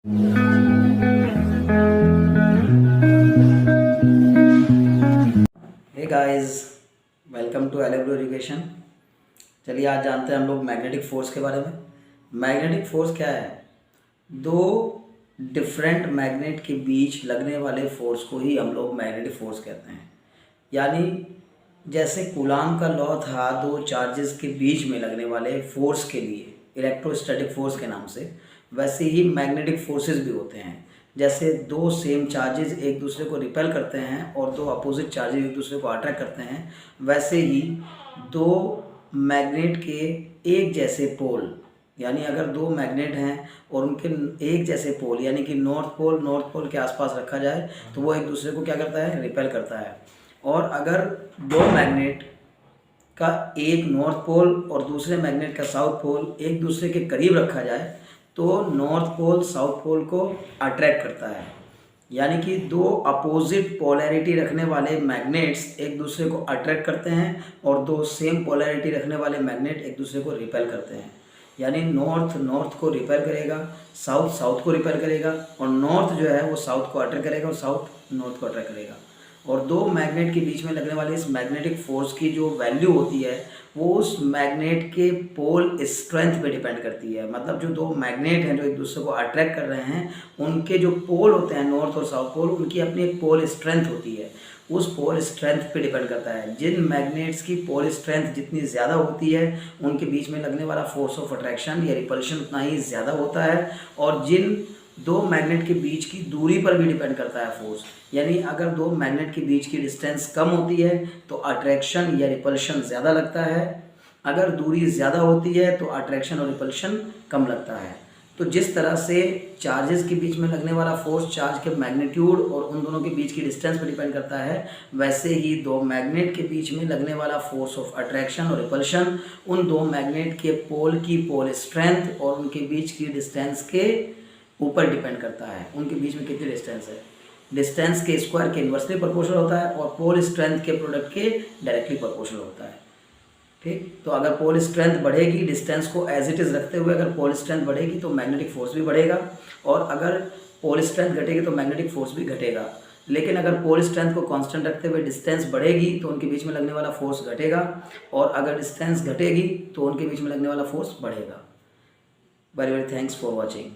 Hey guys, welcome to एलेब्रो education. चलिए आज जानते हैं हम लोग मैग्नेटिक फोर्स के बारे में। मैग्नेटिक फोर्स क्या है? दो डिफरेंट मैग्नेट के बीच लगने वाले फोर्स को ही हम लोग मैग्नेटिक फोर्स कहते हैं। यानी जैसे कूलाम का लॉ था दो चार्जेस के बीच में लगने वाले फोर्स के लिए इलेक्ट्रोस्टैटिक फोर्स के नाम से, वैसे ही मैग्नेटिक फोर्सेस भी होते हैं। जैसे दो सेम चार्जेस एक दूसरे को रिपेल करते हैं और दो अपोजिट चार्जेस एक दूसरे को अट्रैक्ट करते हैं, वैसे ही दो मैग्नेट के एक जैसे पोल, यानी अगर दो मैग्नेट हैं और उनके एक जैसे पोल यानी कि नॉर्थ पोल के आसपास रखा जाए तो वो एक दूसरे को क्या करता है? रिपेल करता है। और अगर दो मैग्नेट का एक नॉर्थ पोल और दूसरे मैग्नेट का साउथ पोल एक दूसरे के करीब रखा जाए तो नॉर्थ पोल साउथ पोल को अट्रैक्ट करता है। यानी कि दो अपोजिट पोलैरिटी रखने वाले मैग्नेट्स एक दूसरे को अट्रैक्ट करते हैं और दो सेम पोलैरिटी रखने वाले मैग्नेट एक दूसरे को रिपेल करते हैं। यानी नॉर्थ को रिपेल करेगा, साउथ को रिपेल करेगा और नॉर्थ जो है वो साउथ को अट्रैक्ट करेगा और साउथ नॉर्थ को अट्रैक्ट करेगा। और दो मैग्नेट के बीच में लगने वाले इस मैग्नेटिक फोर्स की जो वैल्यू होती है वो उस मैग्नेट के पोल स्ट्रेंथ पे डिपेंड करती है। मतलब जो दो मैग्नेट हैं जो एक दूसरे को अट्रैक्ट कर रहे हैं, उनके जो पोल होते हैं नॉर्थ और साउथ पोल, उनकी अपनी एक पोल स्ट्रेंथ होती है। उस पोल स्ट्रेंथ पे डिपेंड करता है। जिन मैग्नेट्स की पोल स्ट्रेंथ जितनी ज़्यादा होती है उनके बीच में लगने वाला फोर्स ऑफ अट्रैक्शन या रिपल्शन उतना ही ज़्यादा होता है। और जिन दो मैग्नेट के बीच की दूरी पर भी डिपेंड करता है फोर्स। यानी अगर दो मैग्नेट के बीच की डिस्टेंस कम होती है तो अट्रैक्शन या रिपल्शन ज़्यादा लगता है, अगर दूरी ज़्यादा होती है तो अट्रैक्शन और रिपल्शन कम लगता है। तो जिस तरह से चार्जेस के बीच में लगने वाला फोर्स चार्ज के मैग्नीट्यूड और उन दोनों के बीच की डिस्टेंस पर डिपेंड करता है, वैसे ही दो मैग्नेट के बीच में लगने वाला फोर्स ऑफ अट्रैक्शन और रिपल्शन उन दो मैग्नेट के पोल की पोल स्ट्रेंथ और उनके बीच की डिस्टेंस के ऊपर डिपेंड करता है। उनके बीच में कितनी डिस्टेंस है, डिस्टेंस के स्क्वायर के इन्वर्सली प्रोपोर्शनल होता है और पोल स्ट्रेंथ के प्रोडक्ट के डायरेक्टली प्रोपोर्शनल होता है। ठीक, तो अगर पोल स्ट्रेंथ बढ़ेगी, डिस्टेंस को एज इट इज़ रखते हुए अगर पोल स्ट्रेंथ बढ़ेगी तो मैग्नेटिक फोर्स भी बढ़ेगा, और अगर पोल स्ट्रेंथ घटेगी तो मैग्नेटिक फोर्स भी घटेगा। लेकिन अगर पोल स्ट्रेंथ को कांस्टेंट रखते हुए डिस्टेंस बढ़ेगी तो उनके बीच में लगने वाला फोर्स घटेगा, और अगर डिस्टेंस घटेगी तो उनके बीच में लगने वाला फोर्स बढ़ेगा। Very very thanks for watching.